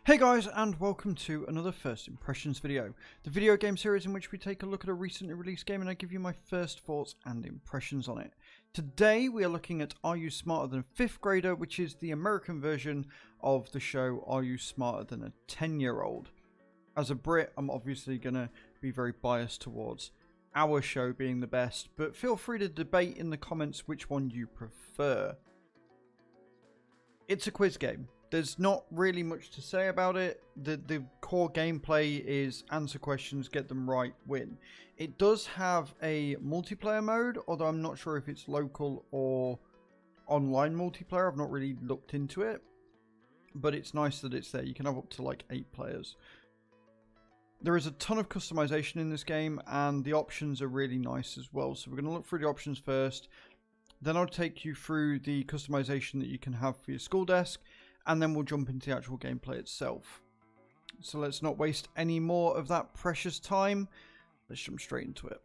Hey guys, and welcome to another First Impressions video, the video game series in which we take a look at a recently released game and I give you my first thoughts and impressions on it. Today we are looking at Are You Smarter Than a 5th Grader, which is the American version of the show Are You Smarter Than a 10-Year-Old. As a Brit, I'm obviously going to be very biased towards our show being the best, but feel free to debate in the comments which one you prefer. It's a quiz game. There's not really much to say about it. The core gameplay is answer questions, get them right, win. It does have a multiplayer mode, although I'm not sure if it's local or online multiplayer. I've not really looked into it, but it's nice that it's there. You can have up to like 8 players. There is a ton of customization in this game, and the options are really nice as well. So we're going to look through the options first. Then I'll take you through the customization that you can have for your school desk, and then we'll jump into the actual gameplay itself. So let's not waste any more of that precious time. Let's jump straight into it.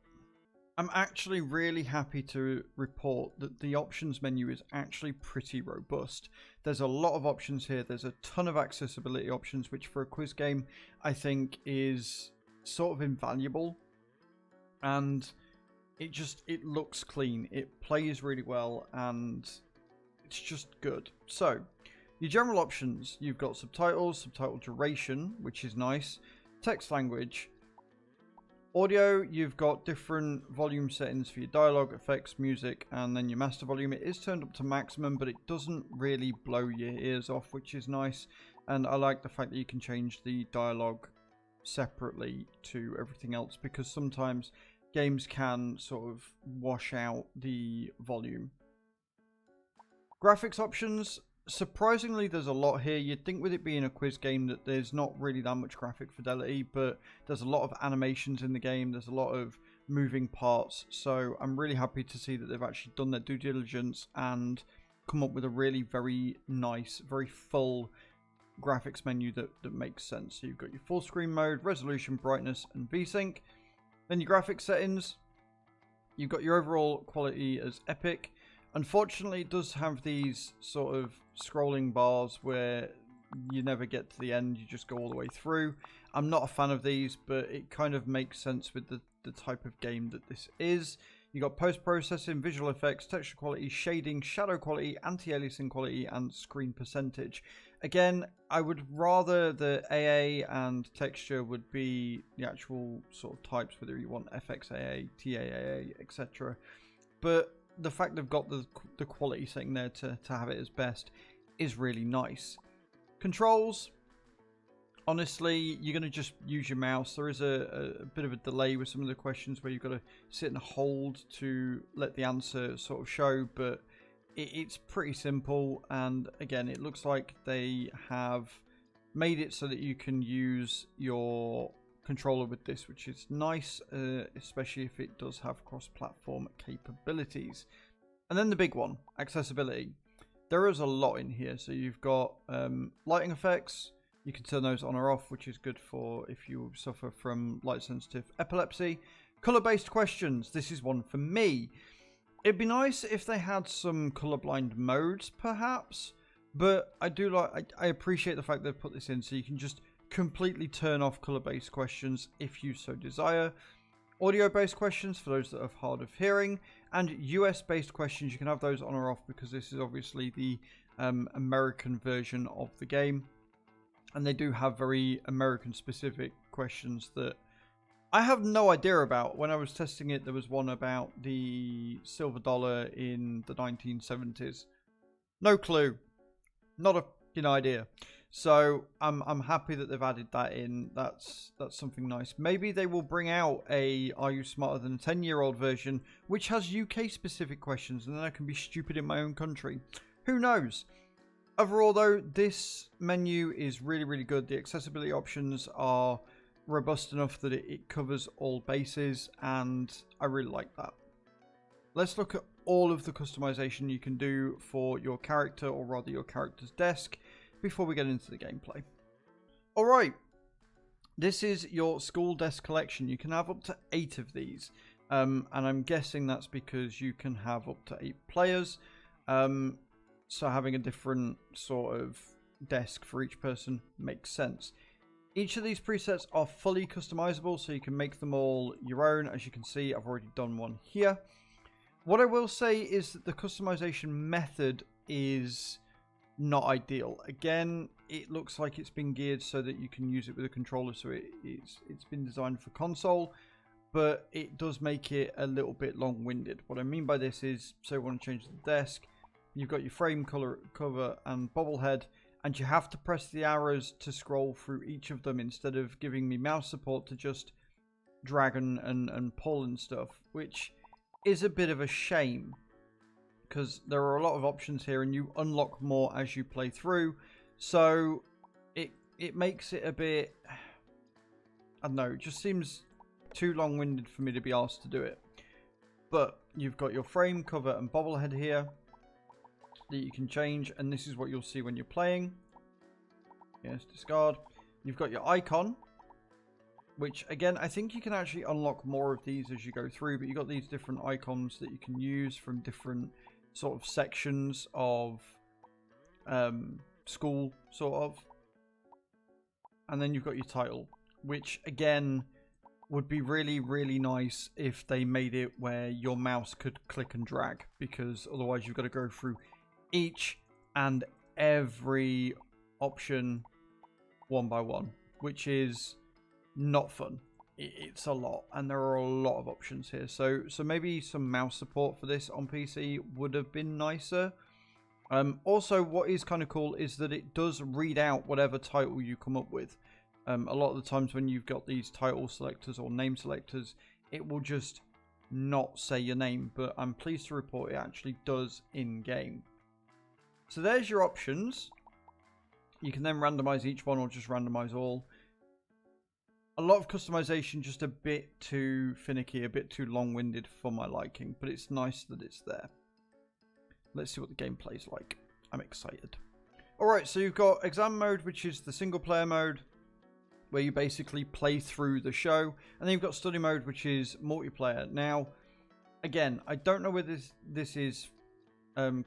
I'm actually really happy to report that the options menu is actually pretty robust. There's a lot of options here. There's a ton of accessibility options, which for a quiz game I think is sort of invaluable. And it looks clean. It plays really well, and it's just good. So your general options, you've got subtitles, subtitle duration, which is nice, text language, audio, you've got different volume settings for your dialogue, effects, music, and then your master volume. It is turned up to maximum, but it doesn't really blow your ears off, which is nice. And I like the fact that you can change the dialogue separately to everything else, because sometimes games can sort of wash out the volume. Graphics options. Surprisingly, there's a lot here. You'd think with it being a quiz game that there's not really that much graphic fidelity, but there's a lot of animations in the game. There's a lot of moving parts. So I'm really happy to see that they've actually done their due diligence and come up with a really very nice, very full graphics menu that makes sense. So you've got your full screen mode, resolution, brightness, and VSync. Then your graphics settings. You've got your overall quality as epic. Unfortunately, it does have these sort of scrolling bars where you never get to the end, you just go all the way through. I'm not a fan of these, but it kind of makes sense with the type of game that this is. You got post-processing, visual effects, texture quality, shading, shadow quality, anti-aliasing quality, and screen percentage. Again, I would rather the AA and texture would be the actual sort of types, whether you want FXAA, TAAA, etc. But the fact they've got the quality setting there to have it as best is really nice. Controls, honestly, you're going to just use your mouse. There is a bit of a delay with some of the questions where you've got to sit and hold to let the answer sort of show, but it's pretty simple. And again, it looks like they have made it so that you can use your controller with this, which is nice, especially if it does have cross-platform capabilities. And then the big one, accessibility. There is a lot in here. So you've got lighting effects. You can turn those on or off, which is good for if you suffer from light-sensitive epilepsy. Color-based questions. This is one for me. It'd be nice if they had some colorblind modes, perhaps. But I appreciate the fact they've put this in, so you can just completely turn off color-based questions if you so desire. Audio-based questions for those that have hard of hearing, and US-based questions, you can have those on or off because this is obviously the American version of the game, and they do have very American-specific questions that I have no idea about. When I was testing it, there was one about the silver dollar in the 1970s. No clue. Not a idea. So I'm happy that they've added that in. That's something nice. Maybe they will bring out a Are You Smarter Than a 10-Year-Old version, which has UK specific questions, and then I can be stupid in my own country. Who knows? Overall though, this menu is really, really good. The accessibility options are robust enough that it covers all bases, and I really like that. Let's look at all of the customization you can do for your character, or rather your character's desk, before we get into the gameplay. Alright, this is your school desk collection. You can have up to 8 of these, and I'm guessing that's because you can have up to 8 players, so having a different sort of desk for each person makes sense. Each of these presets are fully customizable, so you can make them all your own. As you can see, I've already done one here. What I will say is that the customization method is not ideal. Again, it looks like it's been geared so that you can use it with a controller, so it's been designed for console, but it does make it a little bit long-winded. What I mean by this is, say you want to change the desk, you've got your frame color, cover and bobblehead, and you have to press the arrows to scroll through each of them instead of giving me mouse support to just drag and pull and stuff, which is a bit of a shame because there are a lot of options here and you unlock more as you play through. So it makes it a bit, I don't know, it just seems too long-winded for me to be asked to do it. But you've got your frame, cover and bobblehead here that you can change, and this is what you'll see when you're playing. Yes, discard. You've got your icon, which again, I think you can actually unlock more of these as you go through, but you've got these different icons that you can use from different sort of sections of school, sort of. And then you've got your title, which again would be really, really nice if they made it where your mouse could click and drag, because otherwise you've got to go through each and every option one by one, which is not fun. It's a lot, and there are a lot of options here. So maybe some mouse support for this on PC would have been nicer. Also, what is kind of cool is that it does read out whatever title you come up with. A lot of the times when you've got these title selectors or name selectors, it will just not say your name, but I'm pleased to report it actually does in game. So there's your options. You can then randomize each one or just randomize all. A lot of customization, just a bit too finicky, a bit too long-winded for my liking, but it's nice that it's there. Let's see what the gameplay's like. I'm excited. Alright, so you've got exam mode, which is the single player mode, where you basically play through the show. And then you've got study mode, which is multiplayer. Now, again, I don't know whether this is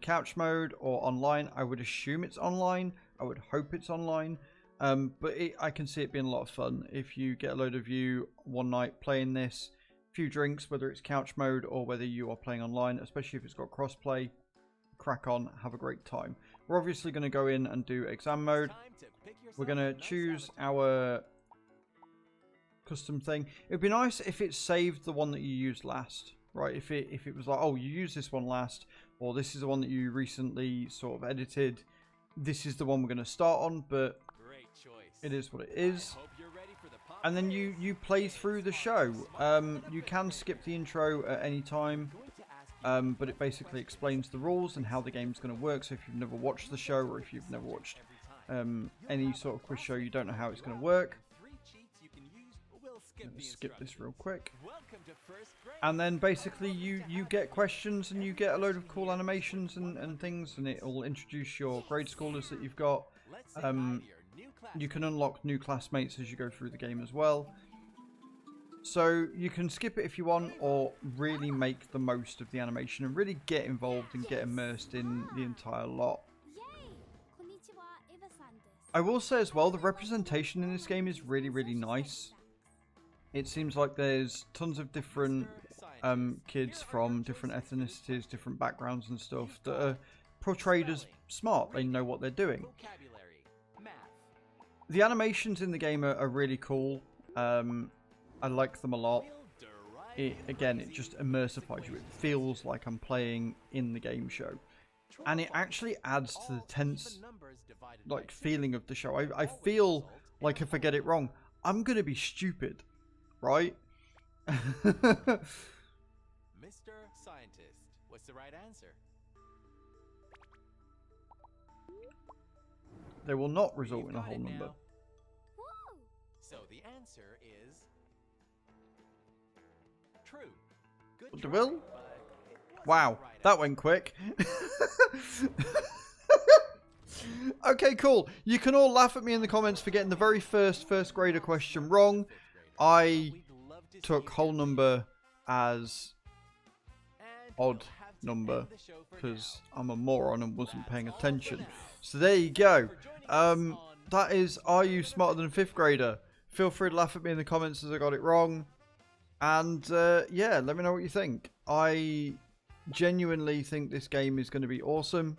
couch mode or online. I would assume it's online. I would hope it's online. But I can see it being a lot of fun if you get a load of you one night playing this, a few drinks, whether it's couch mode or whether you are playing online, especially if it's got crossplay. Crack on, have a great time. We're obviously going to go in and do exam mode. We're going to choose our custom thing. It would be nice if it saved the one that you used last, right? If it was like, oh, you used this one last, or this is the one that you recently sort of edited. This is the one we're going to start on, but it is what it is. And then you play through the show. You can skip the intro at any time, but it basically explains the rules and how the game's going to work. So if you've never watched the show, or if you've never watched any sort of quiz show, you don't know how it's going to work. Skip this real quick. And then basically you get questions and you get a load of cool animations and things, and it will introduce your grade schoolers that you've got. You can unlock new classmates as you go through the game as well. So you can skip it if you want, or really make the most of the animation and really get involved and get immersed in the entire lot. I will say as well, the representation in this game is really, really nice. It seems like there's tons of different kids from different ethnicities, different backgrounds and stuff that are portrayed as smart. They know what they're doing. The animations in the game are really cool. I like them a lot. Again, it just immersifies you. It feels like I'm playing in the game show. And it actually adds to the tense feeling of the show. I feel like if I get it wrong, I'm going to be stupid. Right? Mr. Scientist, what's the right answer? They will not result in a whole number. So the answer is true. Good They will? Wow, that went quick. Okay, cool. You can all laugh at me in the comments for getting the very first grader question wrong. I took whole number as odd number because I'm a moron and wasn't paying attention. So there you go. That is, are you smarter than a 5th grader? Feel free to laugh at me in the comments as I got it wrong. And yeah, let me know what you think. I genuinely think this game is going to be awesome.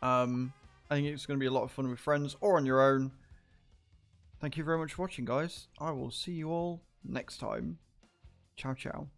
I think it's going to be a lot of fun with friends or on your own. Thank you very much for watching, guys. I will see you all next time. Ciao, ciao.